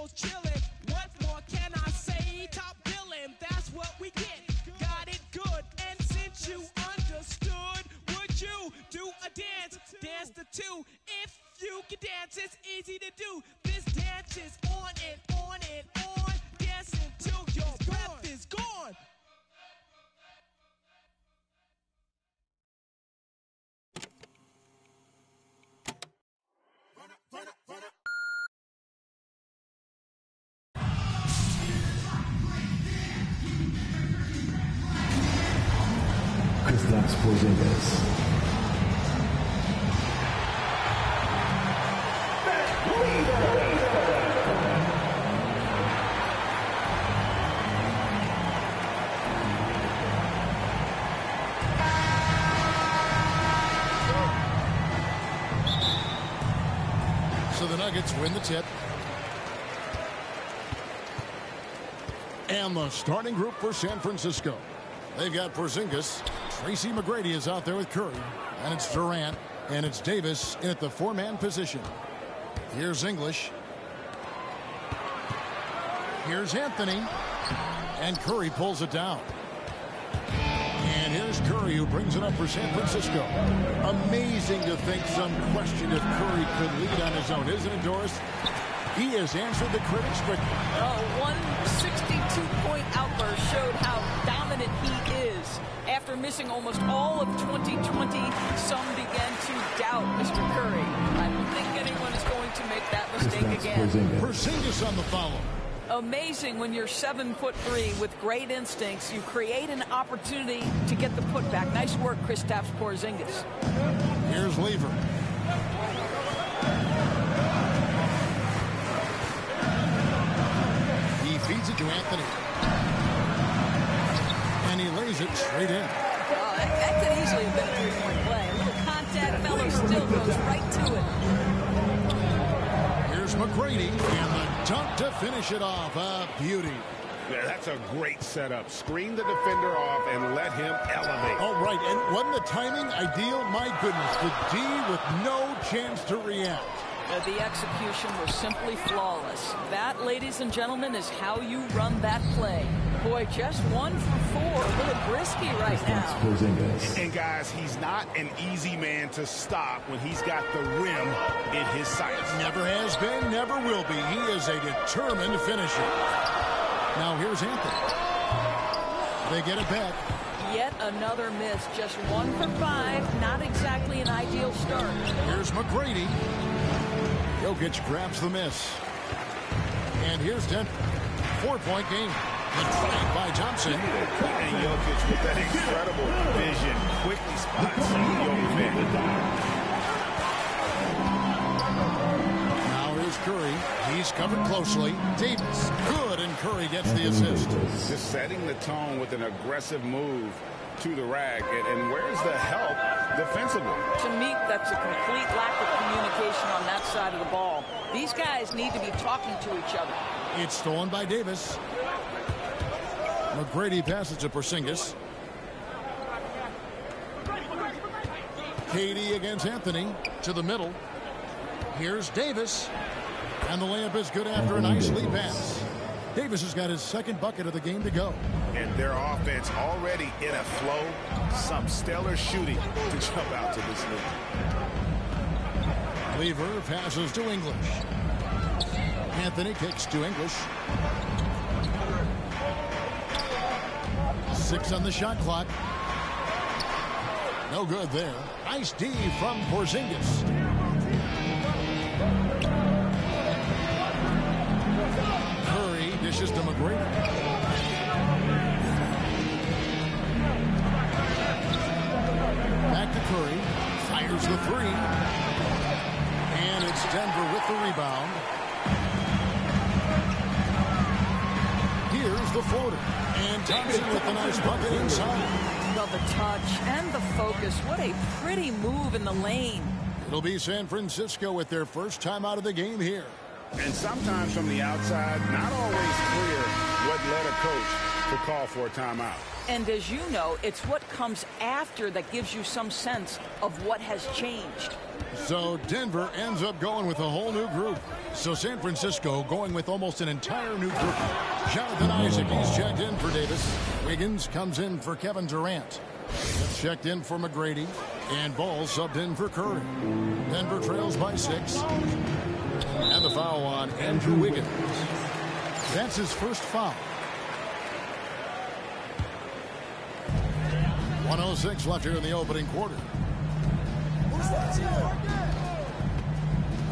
Jones chillin'. What more can I say? Top billing, that's what we get. Got it good, and since you understood, would you do a dance? Dance the two. If you can dance, it's easy to do. This dance is on and on and on. Dance until your breath is gone. Kristaps Porzingis. So the Nuggets win the tip. And the starting group for San Francisco. They've got Porzingis. Tracy McGrady is out there with Curry. And it's Durant. And it's Davis in at the four-man position. Here's English. Here's Anthony. And Curry pulls it down. And here's Curry, who brings it up for San Francisco. Amazing to think some question if Curry could lead on his own, isn't it, Doris? He has answered the critics quickly. One 62-point outburst showed how dominant he is. After missing almost all of 2020, some began to doubt Mr. Curry. I don't think anyone is going to make that mistake again. Porzingis on the follow. Amazing when you're 7'3" with great instincts. You create an opportunity to get the putback. Nice work, Kristaps Porzingis. Here's Lever. He feeds it to Anthony. And he lays it straight in. Well, that could easily have been a three-point play. A little contact, Melo still goes right to it. Here's McGrady, and the dunk to finish it off. A beauty. Yeah, that's a great setup. Screen the defender off and let him elevate. All right, and wasn't the timing ideal? My goodness, the D with no chance to react. The execution was simply flawless. That, ladies and gentlemen, is how you run that play. Boy, just 1 for 4. A little brisky right now. And guys, he's not an easy man to stop when he's got the rim in his sights. Never has been, never will be. He is a determined finisher. Now here's Anthony. They get it back. Yet another miss. Just 1 for 5. Not exactly an ideal start. Here's McGrady. Jokic grabs the miss. And here's Denver. 4-point game. The drive by Thompson. And Jokic with that incredible vision quickly spots Jokic. Now here's Curry. He's covered closely. Davis. Good, and Curry gets the assist. Just setting the tone with an aggressive move to the rack. And where's the help defensively? To me, that's a complete lack of communication on that side of the ball. These guys need to be talking to each other. It's stolen by Davis. McGrady passes to Porzingis. KD against Anthony to the middle. Here's Davis. And the layup is good after a nice lead pass. Davis has got his second bucket of the game to go. And their offense already in a flow. Some stellar shooting to jump out to this lead. Lever passes to English. Anthony kicks to English. 6 on the shot clock. No good there. Nice D from Porzingis. Curry dishes to McGrady. Back to Curry. Fires the 3. And it's Denver with the rebound. Here's the floater. And Thompson with the nice bucket inside. Well, the touch and the focus. What a pretty move in the lane. It'll be San Francisco with their first time out of the game here. And sometimes from the outside, not always clear what led a coach to call for a timeout. And as you know, it's what comes after that gives you some sense of what has changed. So Denver ends up going with a whole new group. So San Francisco going with almost an entire new group. Jonathan Isaac, he's checked in for Davis. Wiggins comes in for Kevin Durant. It's checked in for McGrady. And Ball subbed in for Curry. Denver trails by 6. And the foul on Andrew Wiggins. That's his first foul. 1:06 left here in the opening quarter.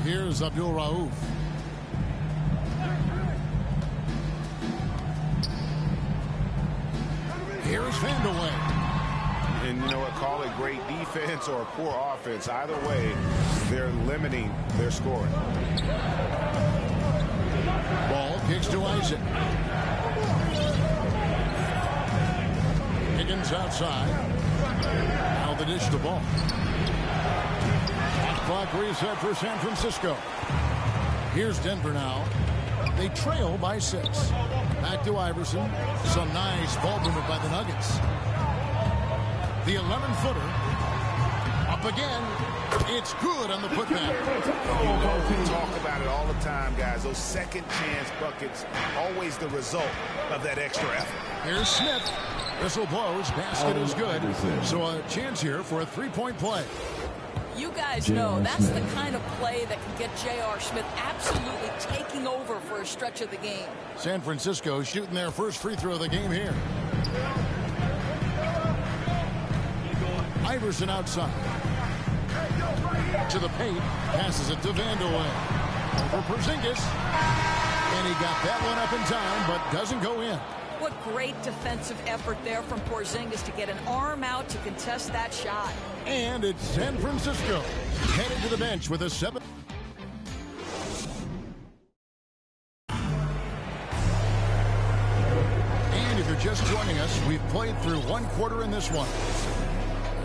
Here's Abdul Rauf. Here's Vandeweghe. And you know what? Call it great defense or poor offense. Either way, they're limiting their scoring. Ball kicks to Isaac. Higgins outside. Now the dish to Ball. Clock reset for San Francisco. Here's Denver now. They trail by 6. Back to Iverson. Some nice ball movement by the Nuggets. The 11-footer. Up again. It's good on the putback. We talk about it all the time, guys. Those second chance buckets, always the result of that extra effort. Here's Smith. Whistle blows. Basket is good. So a chance here for a three-point play. You guys know that's the kind of play that can get J.R. Smith absolutely taking over for a stretch of the game. San Francisco shooting their first free throw of the game here. Iverson outside. To the paint. Passes it to Vandeweghe. Over Porzingis. And he got that one up in time, but doesn't go in. What great defensive effort there from Porzingis to get an arm out to contest that shot. And it's San Francisco headed to the bench with a 7. And if you're just joining us, we've played through one quarter in this one.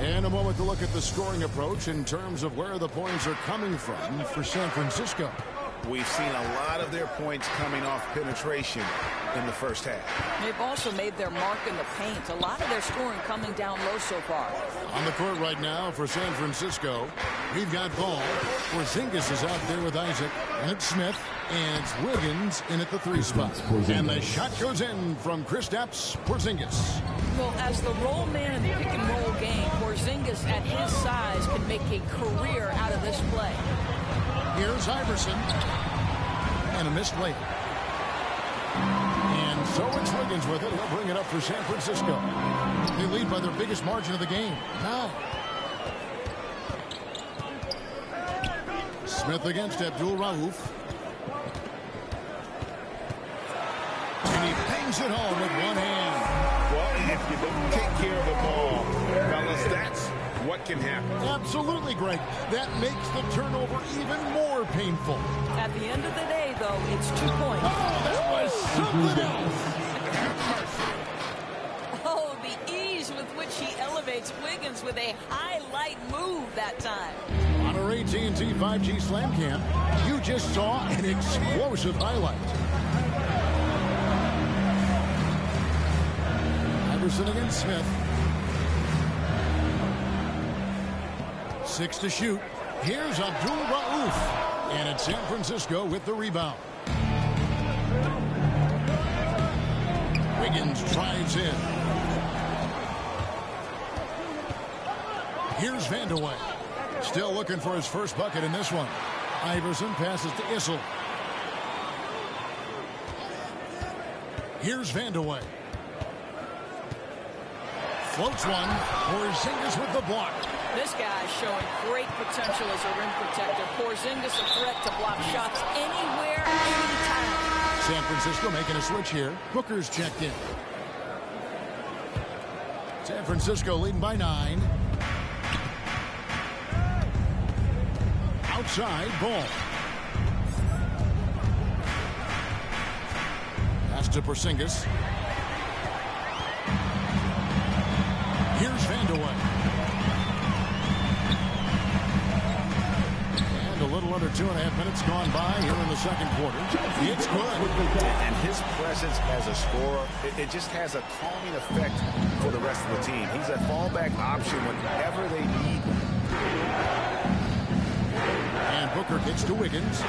And a moment to look at the scoring approach in terms of where the points are coming from for San Francisco. We've seen a lot of their points coming off penetration in the first half. They've also made their mark in the paint. A lot of their scoring coming down low so far. On the court right now for San Francisco, we've got Ball. Porzingis is out there with Isaac. And it's Smith. And it's Wiggins in at the 3 spot. And the shot goes in from Kristaps Porzingis. Well, as the roll man in the pick and roll game, Porzingis at his size can make a career out of this play. Here's Iverson. And a missed layup. And so it's Wiggins with it. He'll bring it up for San Francisco. They lead by their biggest margin of the game, 9. Smith against Abdul Rauf. And he bangs it home with one hand. Well, if you don't take care of the ball, fellas, that's what can happen. Absolutely, Greg. That makes the turnover even more painful. At the end of the day, though, it's 2 points. Oh, that was something else. Oh, the ease with which he elevates Wiggins with a highlight move that time. On our AT&T 5G Slam Cam, you just saw an explosive highlight. Iverson against Smith. 6 to shoot. Here's Abdul Rauf. And it's San Francisco with the rebound. Wiggins drives in. Here's Vandeweghe. Still looking for his first bucket in this one. Iverson passes to Issel. Here's Vandeweghe. Floats one. Porzingis with the block. This guy's showing great potential as a rim protector. Porzingis a threat to block shots anywhere, anytime. San Francisco making a switch here. Booker's checked in. San Francisco leading by 9. Outside, Ball. Pass to Porzingis. Here's Vandeweghe. And a little under 2.5 minutes gone by here in the second quarter. It's good. And his presence as a scorer, it just has a calming effect for the rest of the team. He's a fallback option whenever they need him. Booker gets to Wiggins.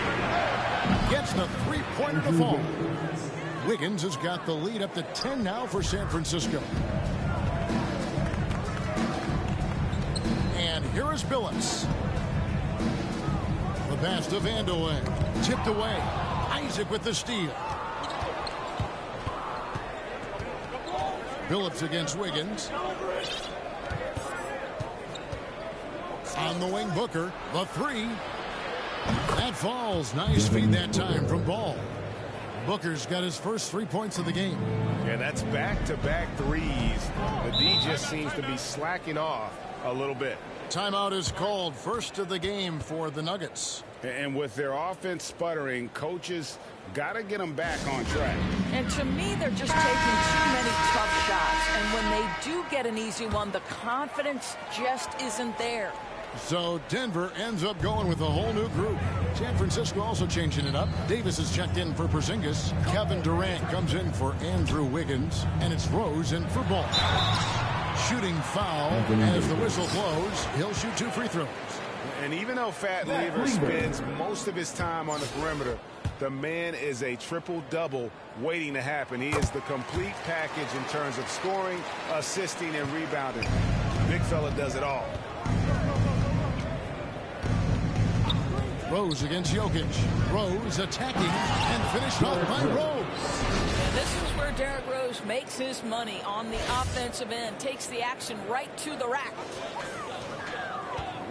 Gets the three-pointer to fall. Wiggins has got the lead up to 10 now for San Francisco. And here is Billups. The pass to Vandeweghe. Tipped away. Isaac with the steal. Billups against Wiggins. On the wing, Booker. The three. That falls. Nice feed that time from Ball. Booker's got his first 3 points of the game. Yeah, that's back-to-back threes. The D just seems to be slacking off a little bit. Timeout is called, first of the game for the Nuggets. And with their offense sputtering, coaches got to get them back on track. And to me, they're just taking too many tough shots. And when they do get an easy one, the confidence just isn't there. So Denver ends up going with a whole new group. San Francisco also changing it up. Davis is checked in for Porzingis. Kevin Durant comes in for Andrew Wiggins. And it's Rose in for Ball. Shooting foul as the whistle blows. He'll shoot 2 free throws. And even though Fat Lever spends most of his time on the perimeter, the man is a triple-double waiting to happen. He is the complete package in terms of scoring, assisting, and rebounding. Big fella does it all. Rose against Jokic. Rose attacking and finished off by Rose. And this is where Derrick Rose makes his money on the offensive end. Takes the action right to the rack.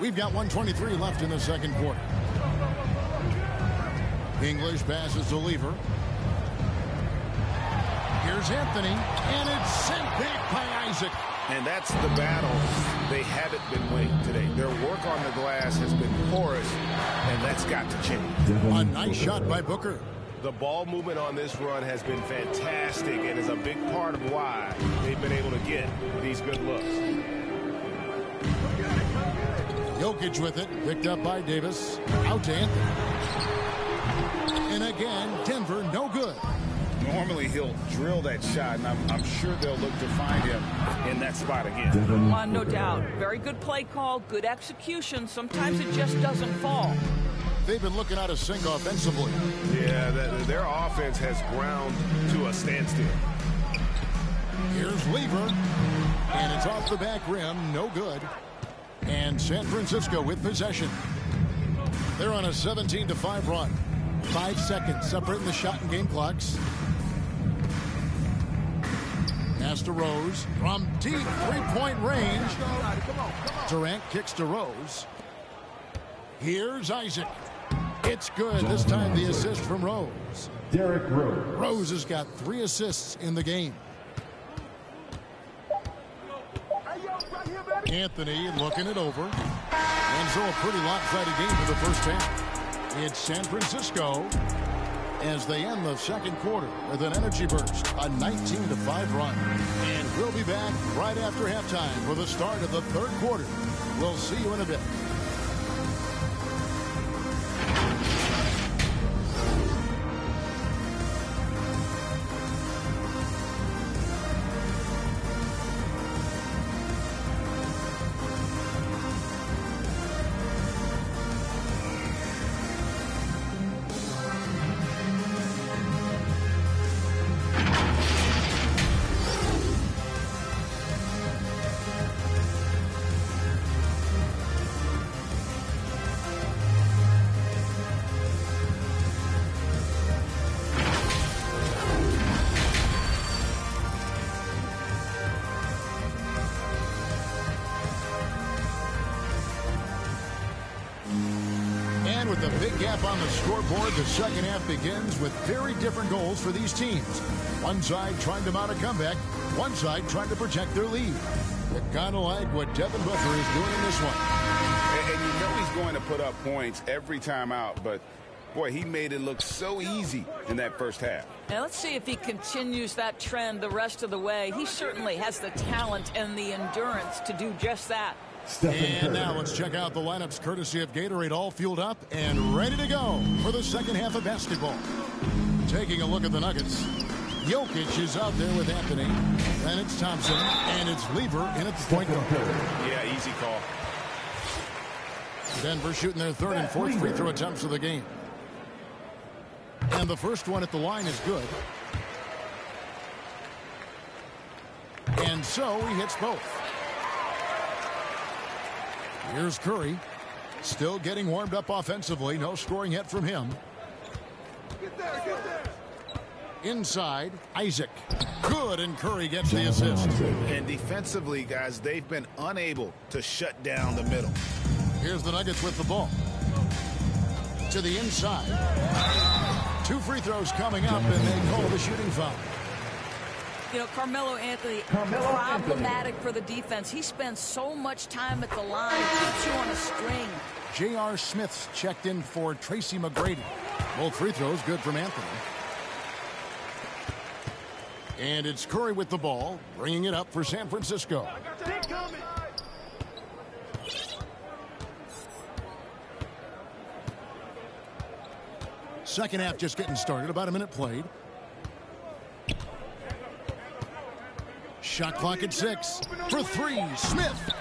We've got 1:23 left in the second quarter. English passes to Lever. Here's Anthony, and it's sent back by Isaac. And that's the battle they haven't been winning today. Their work on the glass has been porous, and that's got to change. A nice shot by Booker. The ball movement on this run has been fantastic and is a big part of why they've been able to get these good looks. Jokic with it, picked up by Davis. Out to Anthony. And again, Denver no good. Normally he'll drill that shot, and I'm sure they'll look to find him in that spot again. No doubt. Very good play call, good execution. Sometimes it just doesn't fall. They've been looking out of sync offensively. Yeah, their offense has ground to a standstill. Here's Lever, and it's off the back rim, no good. And San Francisco with possession. They're on a 17-5 run. 5 seconds separating the shot and game clocks. Pass to Rose from deep three-point range. Durant kicks to Rose. Here's Isaac. It's good. This time the assist from Rose. Derrick Rose. Rose has got 3 assists in the game. Anthony looking it over. And so a pretty lopsided game for the first half. It's San Francisco as they end the second quarter with an energy burst, a 19-5 run. And we'll be back right after halftime for the start of the third quarter. We'll see you in a bit. With a big gap on the scoreboard, the second half begins with very different goals for these teams. One side trying to mount a comeback, one side trying to protect their lead. Kind of like what Devin Booker is doing in this one. And you know he's going to put up points every time out, but boy, he made it look so easy in that first half. Now let's see if he continues that trend the rest of the way. He certainly has the talent and the endurance to do just that. And now let's check out the lineups courtesy of Gatorade, all fueled up and ready to go for the second half of basketball. Taking a look at the Nuggets. Jokic is out there with Anthony. Then it's Thompson, and it's Lever in at the point guard. Yeah, easy call. Denver shooting their third and fourth free throw attempts of the game. And the first one at the line is good. And so he hits both. Here's Curry. Still getting warmed up offensively. No scoring yet from him. Get there. Inside, Isaac. Good, and Curry gets the assist. And defensively, guys, they've been unable to shut down the middle. Here's the Nuggets with the ball. To the inside. 2 free throws coming up, and they call the shooting foul. You know, Carmelo Anthony, problematic for the defense. He spends so much time at the line, keeps you on a string. J.R. Smith's checked in for Tracy McGrady. Both free throws good from Anthony. And it's Curry with the ball, bringing it up for San Francisco. Second half just getting started, about a minute played. Shot clock at 6. For 3, Smith.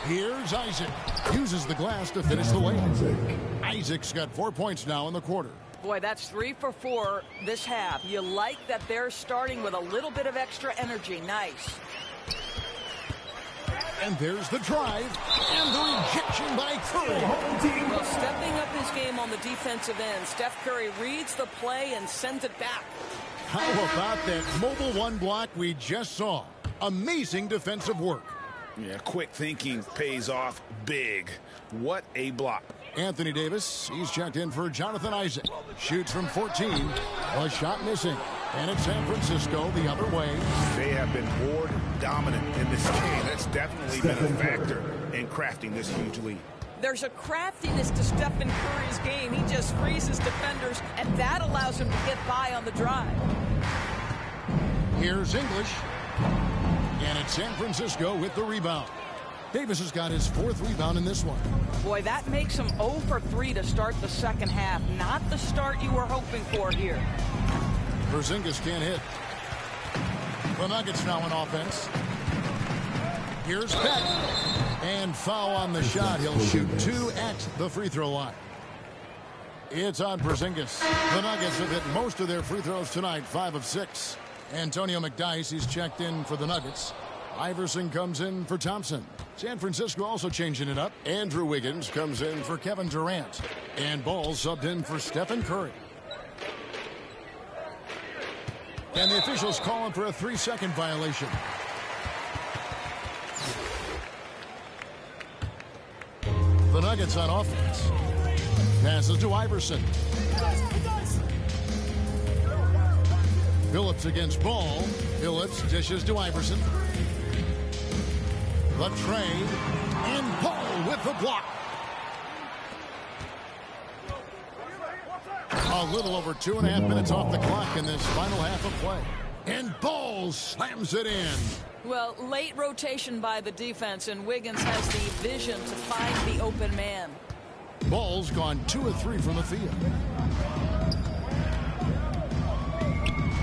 Here's Isaac. Uses the glass to finish the layup. Isaac's got 4 points now in the quarter. Boy, that's 3 for 4 this half. You like that they're starting with a little bit of extra energy. Nice. And there's the drive. And the rejection by Curry. Well, stepping up his game on the defensive end, Steph Curry reads the play and sends it back. How about that mobile one block we just saw? Amazing defensive work. Yeah, quick thinking pays off big. What a block. Anthony Davis, he's checked in for Jonathan Isaac. Shoots from 14. A shot missing. And it's San Francisco the other way. They have been board dominant in this game. That's definitely been a factor in crafting this huge lead. There's a craftiness to Stephen Curry's game. He just freezes defenders, and that allows him to get by on the drive. Here's English. And it's San Francisco with the rebound. Davis has got his 4th rebound in this one. Boy, that makes him 0 for 3 to start the second half. Not the start you were hoping for here. Porzingis can't hit. The Nuggets now in offense. Here's Beck. And foul on the shot. He'll shoot 2 at the free throw line. It's on Porzingis. The Nuggets have hit most of their free throws tonight, 5 of 6. Antonio McDyess, he's checked in for the Nuggets. Iverson comes in for Thompson. San Francisco also changing it up. Andrew Wiggins comes in for Kevin Durant. And Ball subbed in for Stephen Curry. And the officials calling for a 3-second violation. The Nuggets on offense. Passes to Iverson. Phillips against Ball. Phillips dishes to Iverson. The trade. And Ball with the block. A little over 2.5 minutes off the clock in this final half of play. And Ball slams it in. Well, late rotation by the defense, and Wiggins has the vision to find the open man. Ball's gone 2 of 3 from the field.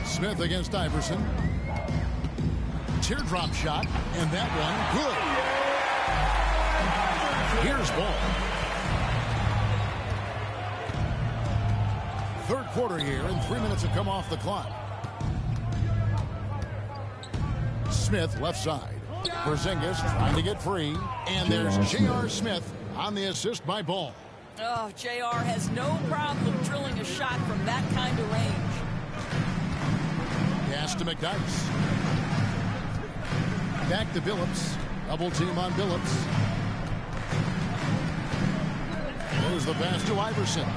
Smith against Iverson. Teardrop shot, and that one good. Here's Ball. Third quarter here, and 3 minutes have come off the clock. Smith left side. Porzingis trying to get free, and there's J.R. Smith on the assist by Ball. Oh, J.R. has no problem drilling a shot from that kind of range. Pass to McDyess. Back to Billups. Double team on Billups. There's the pass to Iverson.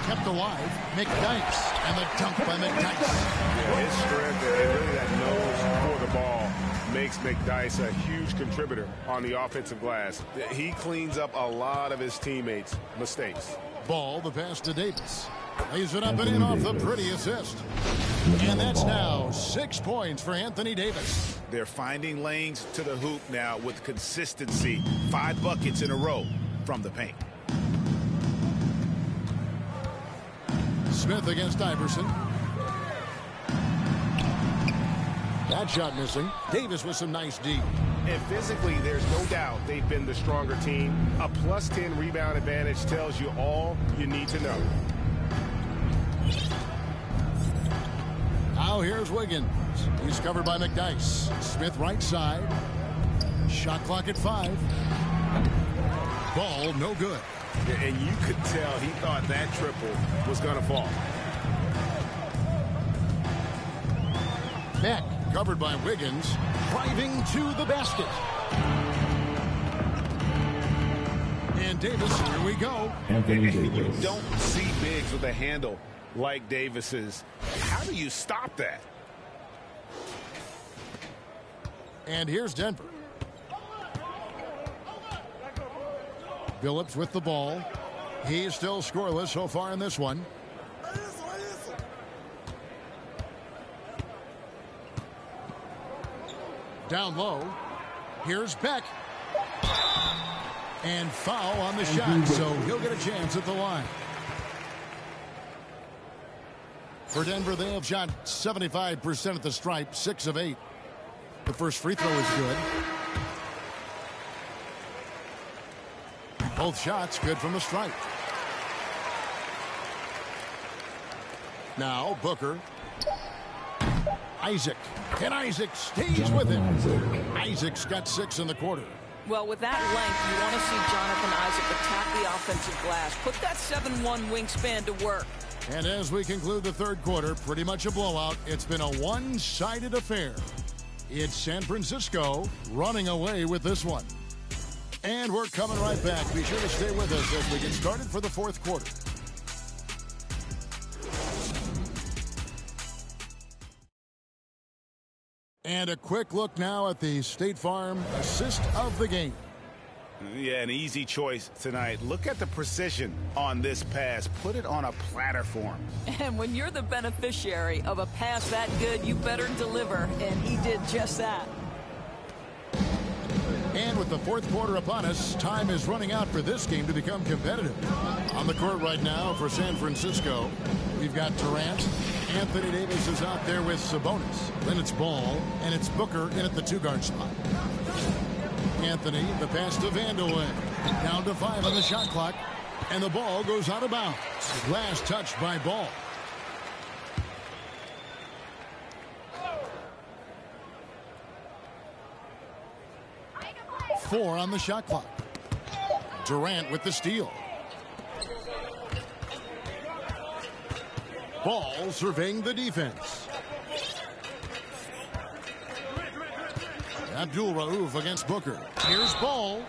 Kept alive. McDyess. And the dunk by McDyess. Yeah, his strength and really that nose for the ball makes McDyess a huge contributor on the offensive glass. He cleans up a lot of his teammates' mistakes. Ball, the pass to Davis. Lays it up and in off the pretty assist. And that's now 6 points for Anthony Davis. They're finding lanes to the hoop now with consistency. 5 buckets in a row from the paint. Smith against Iverson. That shot missing. Davis with some nice D. And physically, there's no doubt they've been the stronger team. A +10 rebound advantage tells you all you need to know. Now here's Wiggins. He's covered by McDyess. Smith right side. Shot clock at 5. Ball no good. And you could tell he thought that triple was going to fall. Beck covered by Wiggins. Driving to the basket. And Davis, here we go. You don't see bigs with a handle like Davis's. How do you stop that? And here's Denver. Phillips with the ball. He's still scoreless so far in this one. Down low. Here's Beck. And foul on the shot, so he'll get a chance at the line. For Denver, they have shot 75% at the stripe, 6 of 8. The first free throw is good. Both shots good from the stripe. Now Booker. Isaac. And Isaac stays with him. Isaac's got 6 in the quarter. Well, with that length, you want to see Jonathan Isaac attack the offensive glass. Put that 7-1 wingspan to work. And as we conclude the third quarter, pretty much a blowout. It's been a one-sided affair. It's San Francisco running away with this one. And we're coming right back. Be sure to stay with us as we get started for the fourth quarter. And a quick look now at the State Farm assist of the game. Yeah, an easy choice tonight. Look at the precision on this pass. Put it on a platter for him. And when you're the beneficiary of a pass that good, you better deliver. And he did just that. And with the fourth quarter upon us, time is running out for this game to become competitive. On the court right now for San Francisco, we've got Durant. Anthony Davis is out there with Sabonis. Then it's Ball, and it's Booker in at the 2-guard spot. Anthony, the pass to Vandeweghe. Down to 5 on the shot clock, and the ball goes out of bounds. Last touch by Ball. Four on the shot clock. Durant with the steal. Ball surveying the defense. Abdul Rauf against Booker. Here's Ball.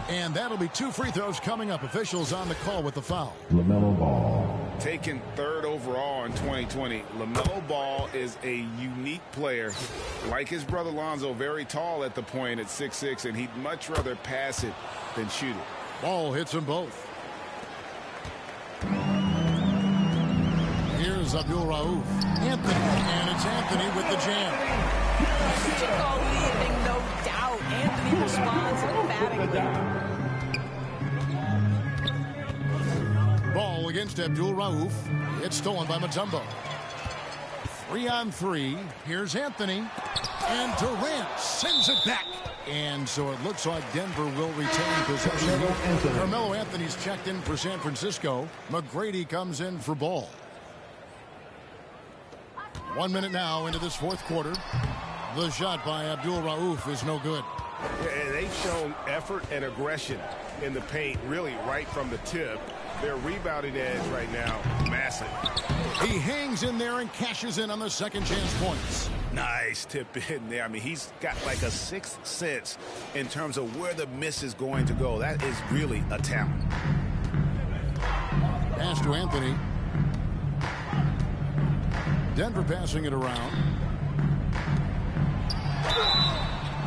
And that'll be 2 free throws coming up. Officials on the call with the foul. LaMelo Ball. Taken 3rd overall in 2020. LaMelo Ball is a unique player. Like his brother Lonzo, very tall at the point at 6'6", and he'd much rather pass it than shoot it. Ball hits them both. Here's Abdul Rauf. Anthony. And it's Anthony with the jam. Chico leading, no doubt. Anthony responds emphatically. Ball against Abdul Rauf. It's stolen by Mutombo. 3-on-3. Here's Anthony. And Durant sends it back. And so it looks like Denver will retain possession. Carmelo Anthony's checked in for San Francisco. McGrady comes in for Ball. 1 minute now into this fourth quarter. The shot by Abdul Rauf is no good. Yeah, and they've shown effort and aggression in the paint, really right from the tip. Their rebounding edge right now, massive. He hangs in there and cashes in on the second chance points. Nice tip in there. I mean, he's got like a 6th sense in terms of where the miss is going to go. That is really a talent. Pass to Anthony. Denver passing it around.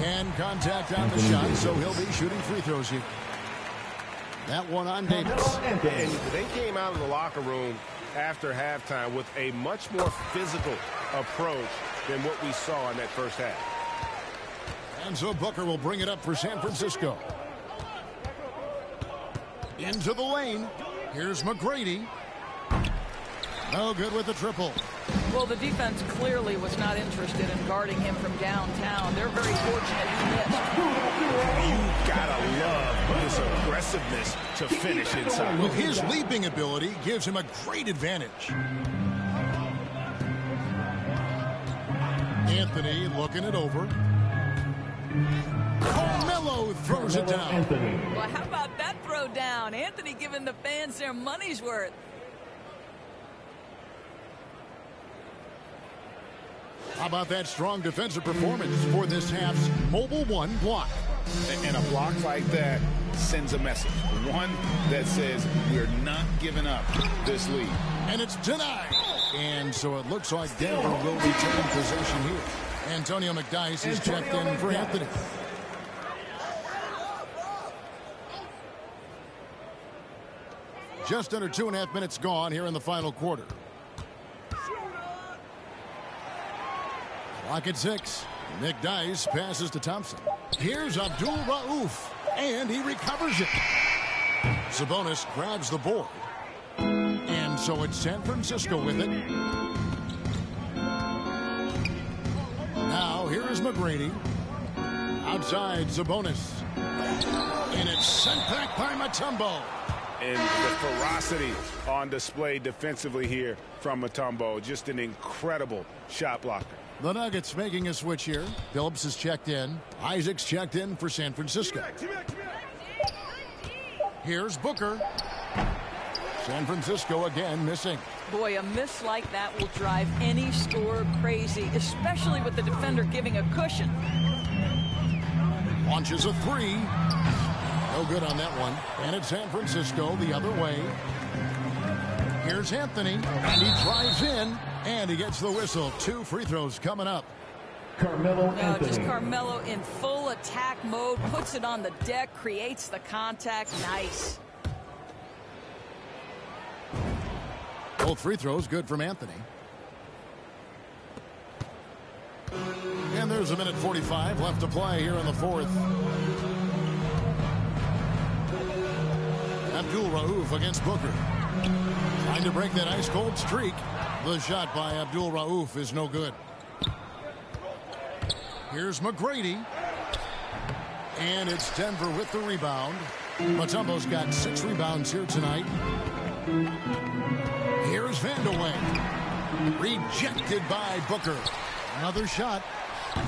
And contact on the shot, so he'll be shooting free throws here. That one on Davis. And they came out of the locker room after halftime with a much more physical approach than what we saw in that first half. And so Booker will bring it up for San Francisco. Into the lane. Here's McGrady. No good with the triple. Well, the defense clearly was not interested in guarding him from downtown. They're very fortunate he missed. You gotta love this aggressiveness to finish inside. Well, his leaping ability gives him a great advantage. Anthony looking it over. Carmelo throws it down. Well, how about that throw down? Anthony giving the fans their money's worth. How about that strong defensive performance for this half's Mobile One block? And a block like that sends a message. One that says we're not giving up this lead. And it's denied. And so it looks like Denver will retain possession here. Antonio McDyess is checked in for Anthony. Just under 2.5 minutes gone here in the final quarter. Clock at 6. McDyess passes to Thompson. Here's Abdul Rauf, and he recovers it. Sabonis grabs the board. And so it's San Francisco with it. Now here is McGrady. Outside Sabonis. And it's sent back by Mutombo. And the ferocity on display defensively here from Mutombo. Just an incredible shot blocker. The Nuggets making a switch here. Phillips is checked in. Isaac's checked in for San Francisco. Here's Booker. San Francisco again missing. Boy, a miss like that will drive any scorer crazy, especially with the defender giving a cushion. Launches a three. No good on that one. And it's San Francisco the other way. Here's Anthony, and he drives in, and he gets the whistle. 2 free throws coming up. Carmelo Anthony. Just Carmelo in full attack mode, puts it on the deck, creates the contact. Nice. Both free throws good from Anthony. And there's a minute 45 left to play here in the fourth. Abdul Rauf against Booker. Trying to break that ice-cold streak. The shot by Abdul Rauf is no good. Here's McGrady. And it's Denver with the rebound. Mutombo's got 6 rebounds here tonight. Here's Vandeweghe. Rejected by Booker. Another shot.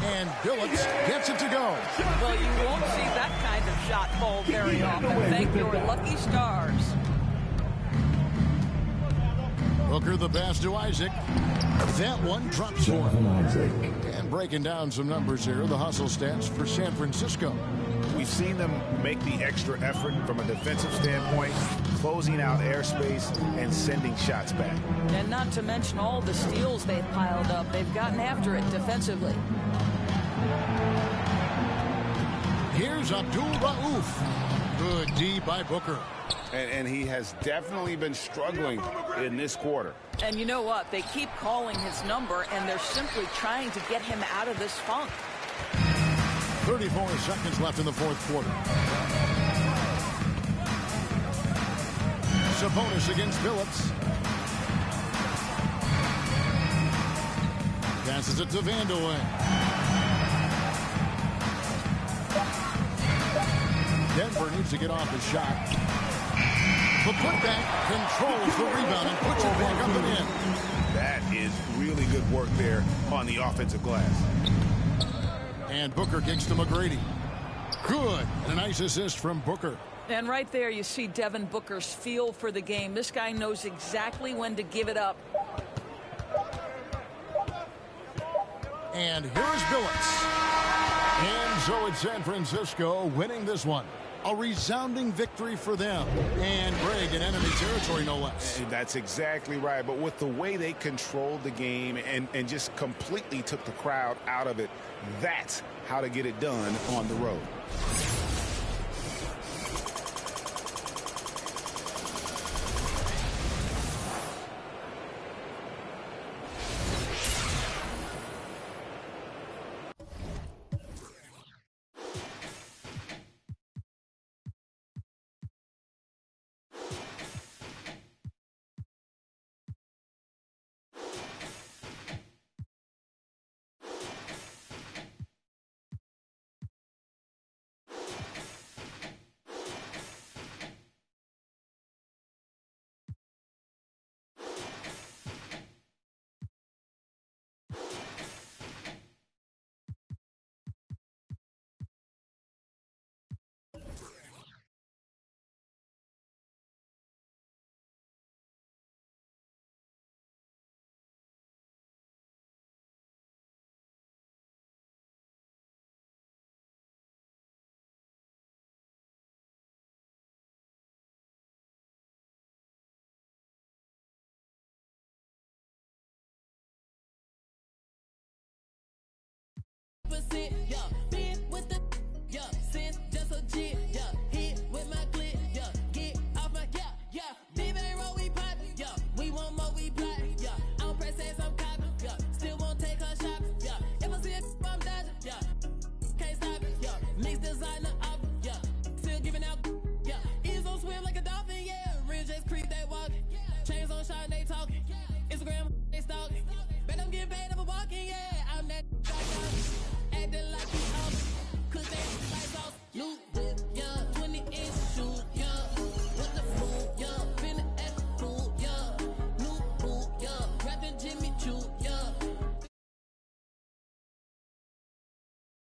And Phillips gets it to go. Well, you won't see that kind of shot fall very often. Thank your lucky stars. Booker the pass to Isaac. That one drops for him. And breaking down some numbers here, the hustle stats for San Francisco. We've seen them make the extra effort from a defensive standpoint, closing out airspace and sending shots back. And not to mention all the steals they've piled up. They've gotten after it defensively. Here's Abdul Rauf. Good D by Booker. And he has definitely been struggling in this quarter. And you know what? They keep calling his number, and they're simply trying to get him out of this funk. 34 seconds left in the fourth quarter. Sabonis against Phillips. Passes it to Vandeweghe. Denver needs to get off the shot. The putback controls the rebound and puts it back up and in. That is really good work there on the offensive glass. And Booker kicks to McGrady. Good. And a nice assist from Booker. And right there you see Devin Booker's feel for the game. This guy knows exactly when to give it up. And here's Phillips. And so it's San Francisco winning this one. A resounding victory for them. And Greg in enemy territory, no less. And that's exactly right. But with the way they controlled the game and just completely took the crowd out of it, that's how to get it done on the road. sit, yeah.